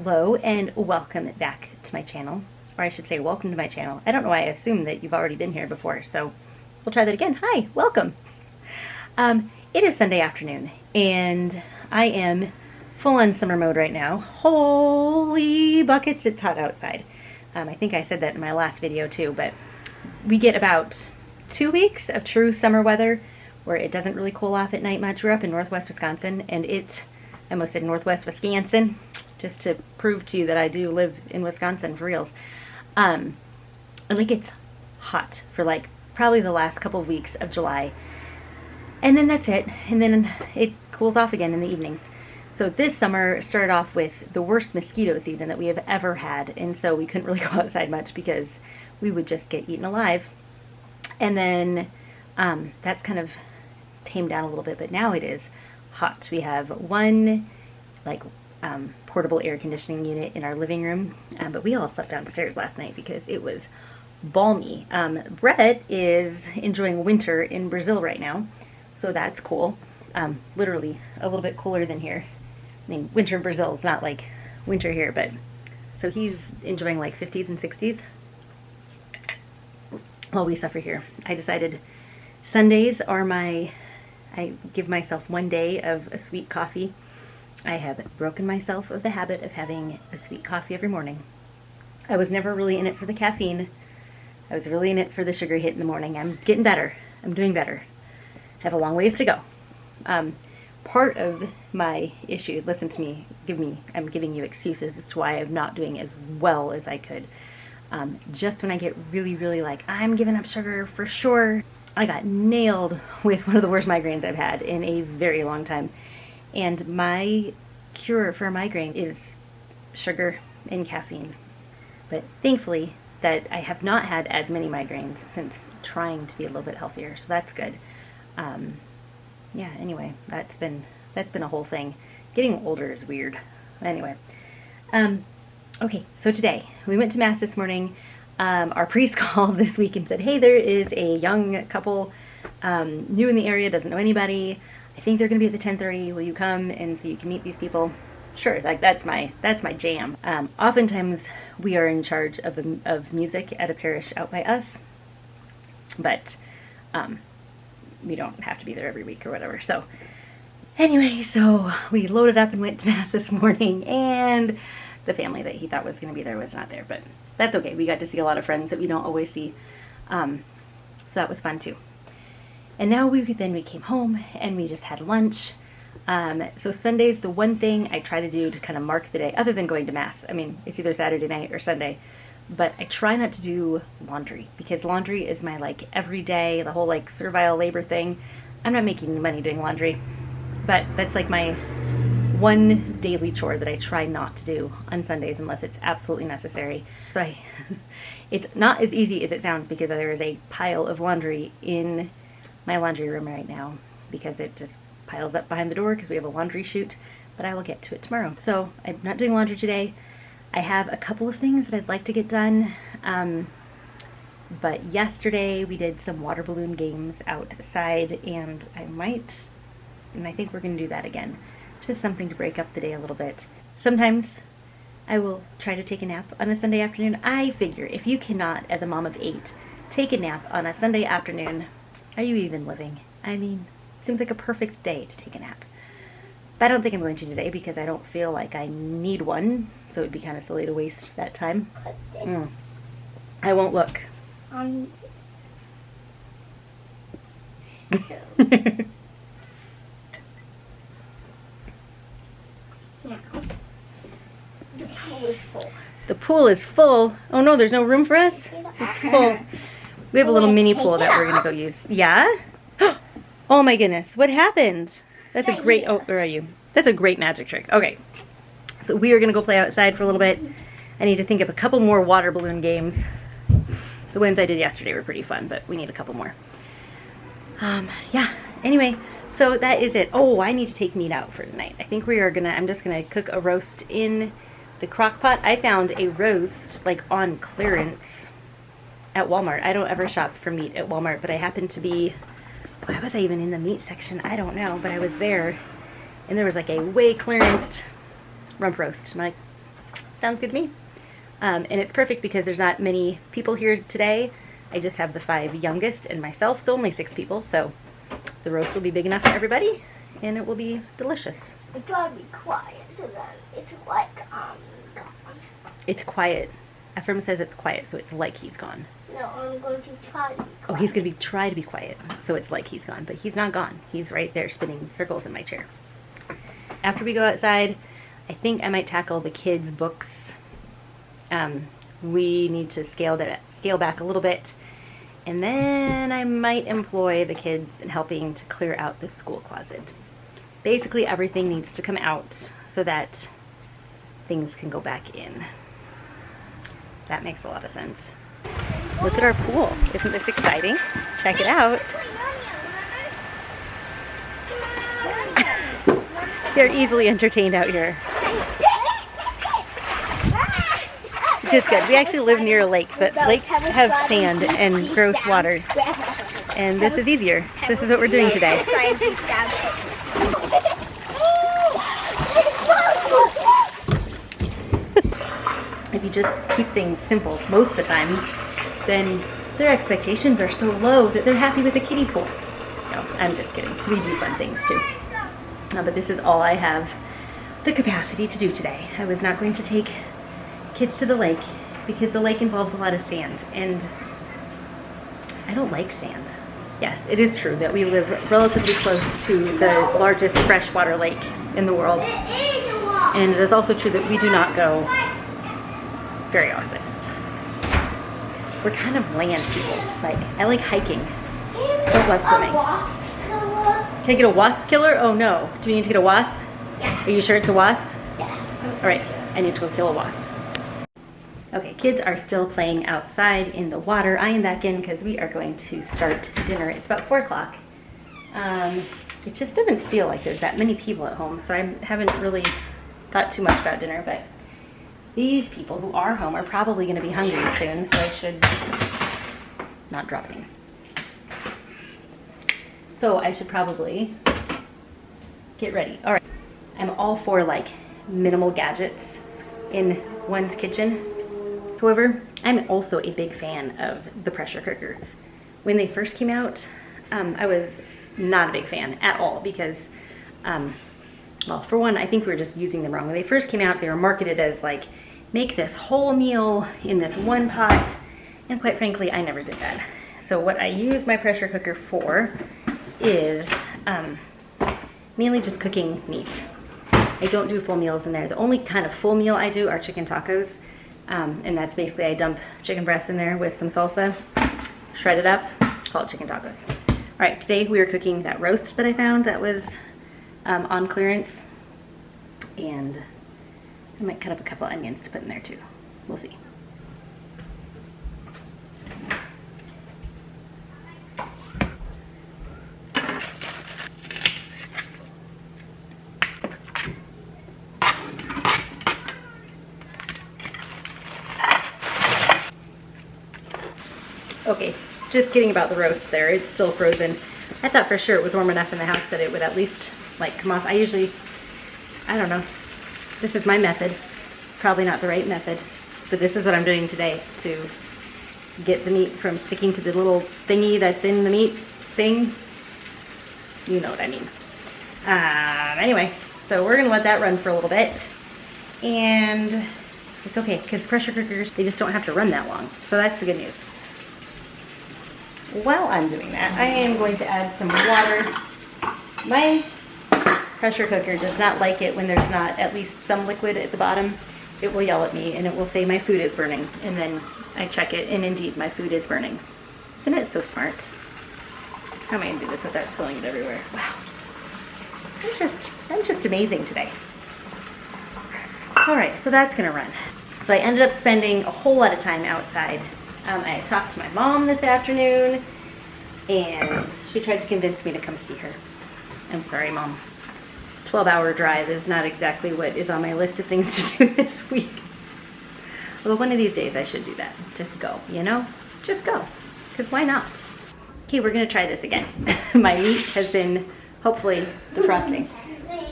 Hello and welcome back to my channel, or I should say welcome to my channel. I don't know why I assume that you've already been here before, so we'll try that again. Hi, welcome. It is Sunday afternoon and I am full on summer mode right now. Holy buckets, it's hot outside. I think I said that in my last video too, but we get about 2 weeks of true summer weather where it doesn't really cool off at night much. We're up in northwest Wisconsin, and I almost said northwest Wisconsin, just to prove to you that I do live in Wisconsin for reals. And it gets hot for like probably the last couple of weeks of July. And then that's it. And then it cools off again in the evenings. So this summer started off with the worst mosquito season that we have ever had. And so we couldn't really go outside much because we would just get eaten alive. And then that's kind of tamed down a little bit, but now it is hot. We have one portable air conditioning unit in our living room, but we all slept downstairs last night because it was balmy. Brett is enjoying winter in Brazil right now, so that's cool. Literally a little bit cooler than here. I mean, winter in Brazil is not like winter here, but so he's enjoying like 50s and 60s while we suffer here. I decided Sundays are I give myself one day of a sweet coffee. I have broken myself of the habit of having a sweet coffee every morning. I was never really in it for the caffeine. I was really in it for the sugar hit in the morning. I'm getting better. I'm doing better. I have a long ways to go. Part of my issue, listen to me, I'm giving you excuses as to why I'm not doing as well as I could. Just when I get really, really like, I'm giving up sugar for sure, I got nailed with one of the worst migraines I've had in a very long time. And my cure for a migraine is sugar and caffeine. But thankfully that I have not had as many migraines since trying to be a little bit healthier. So that's good. Yeah, anyway, that's been a whole thing. Getting older is weird. Anyway. Okay, so today we went to Mass this morning. Our priest called this week and said, hey, there is a young couple new in the area, doesn't know anybody. I think they're going to be at the 10:30. Will you come and so you can meet these people? Sure, like that's my jam. Oftentimes we are in charge of music at a parish out by us, but we don't have to be there every week or whatever. So anyway, so we loaded up and went to Mass this morning, and the family that he thought was going to be there was not there, but that's okay. We got to see a lot of friends that we don't always see, so that was fun too. And now we came home and we just had lunch. So Sundays, the one thing I try to do to kind of mark the day, other than going to Mass, I mean, it's either Saturday night or Sunday, but I try not to do laundry because laundry is my like everyday, the whole like servile labor thing. I'm not making money doing laundry, but that's like my one daily chore that I try not to do on Sundays unless it's absolutely necessary. So it's not as easy as it sounds because there is a pile of laundry in my laundry room right now because it just piles up behind the door because we have a laundry chute, but I will get to it tomorrow. So I'm not doing laundry today. I have a couple of things that I'd like to get done, but yesterday we did some water balloon games outside, and I think we're going to do that again. Just something to break up the day a little bit. Sometimes I will try to take a nap on a Sunday afternoon. I figure if you cannot, as a mom of 8, take a nap on a Sunday afternoon, are you even living? I mean, it seems like a perfect day to take a nap. But I don't think I'm going to today because I don't feel like I need one, so it would be kind of silly to waste that time. I won't look. No. The pool is full. The pool is full. Oh no, there's no room for us? It's full. We have a little mini pool that we're going to go use. Yeah? Oh my goodness. What happened? That's a great... Oh, where are you? That's a great magic trick. Okay. So we are going to go play outside for a little bit. I need to think of a couple more water balloon games. The ones I did yesterday were pretty fun, but we need a couple more. Yeah. Anyway, so that is it. Oh, I need to take meat out for tonight. I think I'm just going to cook a roast in the crock pot. I found a roast like on clearance at Walmart. I don't ever shop for meat at Walmart, but I happened to be, why was I even in the meat section? I don't know, but I was there and there was like a way clearanced rump roast. I'm like, Sounds good to me. And it's perfect because there's not many people here today. I just have the 5 youngest and myself, so only 6 people. So the roast will be big enough for everybody, and it will be delicious. I try to be quiet so that it's like gone. It's quiet. Ephraim says it's quiet, so it's like he's gone. No, I'm going to try to be quiet. Oh, he's going to try to be quiet, so it's like he's gone. But he's not gone. He's right there spinning circles in my chair. After we go outside, I think I might tackle the kids' books. We need to scale back a little bit. And then I might employ the kids in helping to clear out the school closet. Basically, everything needs to come out so that things can go back in. That makes a lot of sense. Look at our pool. Isn't this exciting? Check it out. They're easily entertained out here. Which is good. We actually live near a lake, but lakes have sand and gross water. And this is easier. This is what we're doing today. If you just keep things simple most of the time, then their expectations are so low that they're happy with a kiddie pool. No, I'm just kidding. We do fun things too. But this is all I have the capacity to do today. I was not going to take kids to the lake because the lake involves a lot of sand, and I don't like sand. Yes, it is true that we live relatively close to the largest freshwater lake in the world, and it is also true that we do not go very often. We're kind of land people. Like, I like hiking. Don't love swimming. Can I get a wasp killer? Oh no. Do we need to get a wasp? Yeah. Are you sure it's a wasp? Yeah. Alright, I need to go kill a wasp. Okay, kids are still playing outside in the water. I am back in because we are going to start dinner. It's about 4 o'clock. It just doesn't feel like there's that many people at home, so I haven't really thought too much about dinner, but these people who are home are probably going to be hungry soon, so I should not drop things. So I should probably get ready. All right, I'm all for like minimal gadgets in one's kitchen. However, I'm also a big fan of the pressure cooker. When they first came out, I was not a big fan at all because, well, for one, I think we were just using them wrong. When they first came out, they were marketed as like, make this whole meal in this one pot, and quite frankly, I never did that. So what I use my pressure cooker for is mainly just cooking meat. I don't do full meals in there. The only kind of full meal I do are chicken tacos, and that's basically I dump chicken breasts in there with some salsa, shred it up, call it chicken tacos. All right, today we are cooking that roast that I found that was on clearance, and I might cut up a couple onions to put in there too. We'll see. Okay, just kidding about the roast there. It's still frozen. I thought for sure it was warm enough in the house that it would at least like come off. I don't know. This is my method. It's probably not the right method, but this is what I'm doing today to get the meat from sticking to the little thingy that's in the meat thing. You know what I mean. Anyway, so we're gonna let that run for a little bit, and it's okay because pressure cookers, they just don't have to run that long. So that's the good news. While I'm doing that, I am going to add some water. My pressure cooker does not like it when there's not at least some liquid at the bottom. It will yell at me and it will say my food is burning, and then I check it and indeed my food is burning. Isn't it so smart? How am I gonna do this without spilling it everywhere? Wow. I'm just amazing today. All right, so that's gonna run. So I ended up spending a whole lot of time outside. I talked to my mom this afternoon, and she tried to convince me to come see her. I'm sorry, Mom. 12-hour drive is not exactly what is on my list of things to do this week. Although one of these days I should do that. Just go, you know? Just go. Because why not? Okay, we're going to try this again. My meat has been, hopefully, defrosting.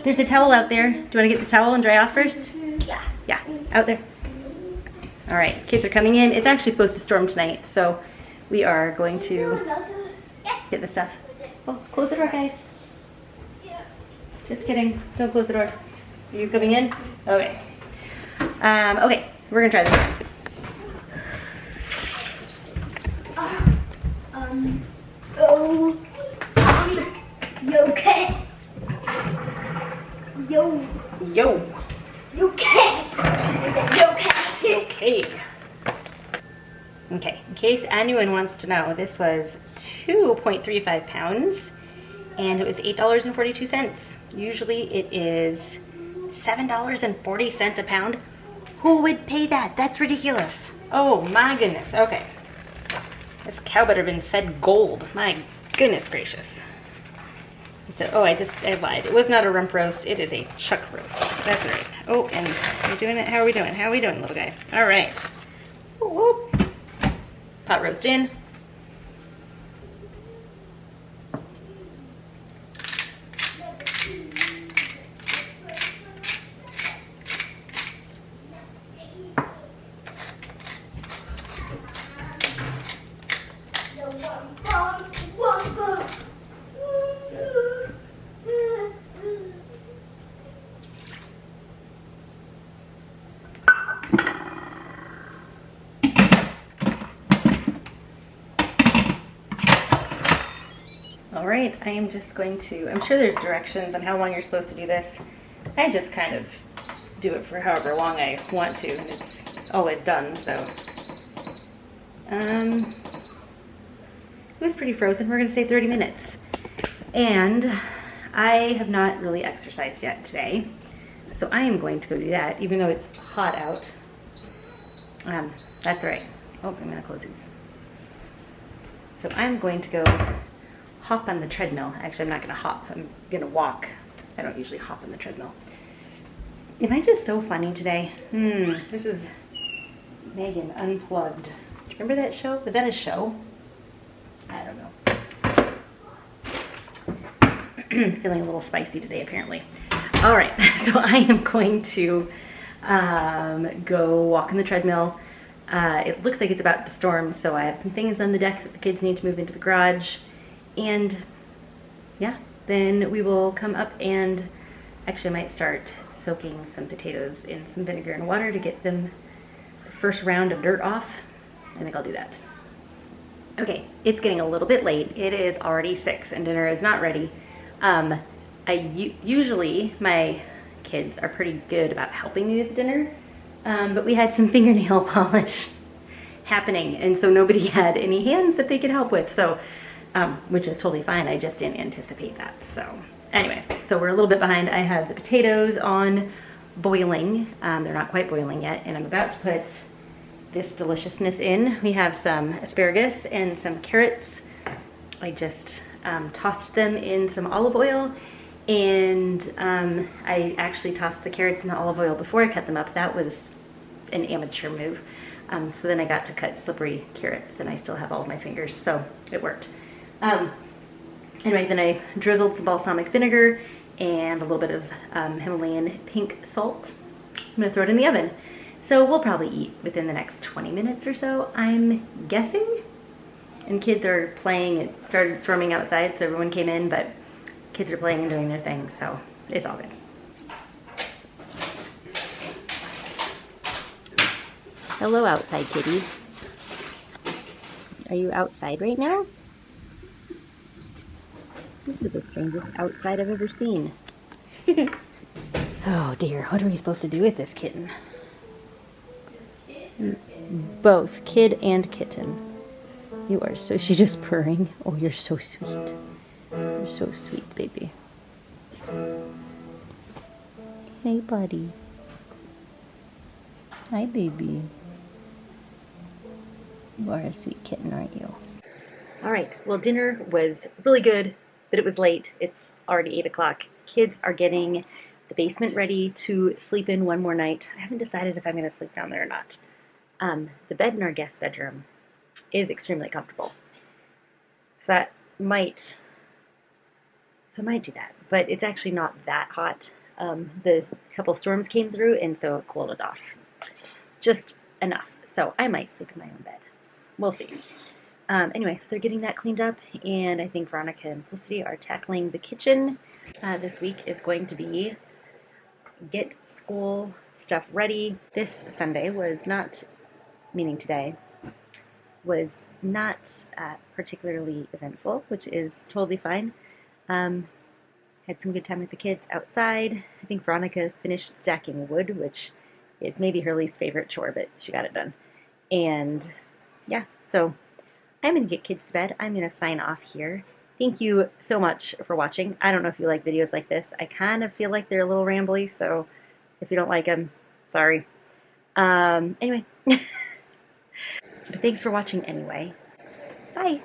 There's a towel out there. Do you want to get the towel and dry off first? Yeah. Yeah, out there. All right, kids are coming in. It's actually supposed to storm tonight, so we are going to get the stuff. Oh, close the door, guys. Just kidding. Don't close the door. Are you coming in? Okay. Okay, we're gonna try this. Oh, you okay? Yo, Yo. you okay? Is it you okay? Okay. Okay, in case anyone wants to know, this was 2.35 pounds and it was $8.42. Usually it is $7.40 a pound. Who would pay that? That's ridiculous. Oh my goodness. Okay. This cow better been fed gold. My goodness gracious. I lied. It was not a rump roast. It is a chuck roast. That's right. Oh, and we're doing it. How are we doing? How are we doing, little guy? All right. Whoop, whoop. Pot roast in. All right, I am just going to, I'm sure there's directions on how long you're supposed to do this. I just kind of do it for however long I want to, and it's always done, so. It was pretty frozen. We're gonna say 30 minutes. And I have not really exercised yet today, so I am going to go do that, even though it's hot out. That's all right. Oh, I'm gonna close these. So I'm going to go hop on the treadmill. Actually, I'm not gonna hop, I'm gonna walk. I don't usually hop on the treadmill. Am I just so funny today? This is Megan Unplugged. Do you remember that show? Was that a show? I don't know. Feeling a little spicy today, apparently. All right, so I am going to go walk on the treadmill. It looks like it's about to storm, so I have some things on the deck that the kids need to move into the garage. And yeah, then we will come up and actually I might start soaking some potatoes in some vinegar and water to get them the first round of dirt off. I think I'll do that. Okay, it's getting a little bit late. It is already 6 and dinner is not ready. Usually my kids are pretty good about helping me with dinner, but we had some fingernail polish happening, and so nobody had any hands that they could help with. So, which is totally fine. I just didn't anticipate that. So anyway, so we're a little bit behind. I have the potatoes on boiling. They're not quite boiling yet, and I'm about to put this deliciousness in. We have some asparagus and some carrots. I just tossed them in some olive oil, and I actually tossed the carrots in the olive oil before I cut them up. That was an amateur move. So then I got to cut slippery carrots, and I still have all of my fingers, so it worked. Anyway, then I drizzled some balsamic vinegar and a little bit of Himalayan pink salt. I'm gonna throw it in the oven. So we'll probably eat within the next 20 minutes or so, I'm guessing. And kids are playing. It started storming outside, so everyone came in, but kids are playing and doing their thing, so it's all good. Hello, outside kitty. Are you outside right now? This is the strangest outside I've ever seen. Oh dear, what are we supposed to do with this kitten? Both kid and kitten. You are so, she's just purring. Oh, you're so sweet. You're so sweet, baby. Hey, buddy. Hi, baby. You are a sweet kitten, aren't you? All right, well, dinner was really good, but it was late. It's already 8 o'clock. Kids are getting the basement ready to sleep in one more night. I haven't decided if I'm going to sleep down there or not. The bed in our guest bedroom is extremely comfortable. So I might do that, but it's actually not that hot. The couple storms came through, and so it cooled it off. Just enough. So I might sleep in my own bed. We'll see. Anyway, so they're getting that cleaned up, and I think Veronica and Felicity are tackling the kitchen. This week is going to be get school stuff ready. This Sunday was not, meaning today, was not particularly eventful, which is totally fine. Had some good time with the kids outside. I think Veronica finished stacking wood, which is maybe her least favorite chore, but she got it done. And yeah, so I'm going to get kids to bed. I'm going to sign off here. Thank you so much for watching. I don't know if you like videos like this. I kind of feel like they're a little rambly, so if you don't like them, sorry. Anyway, but thanks for watching anyway. Bye.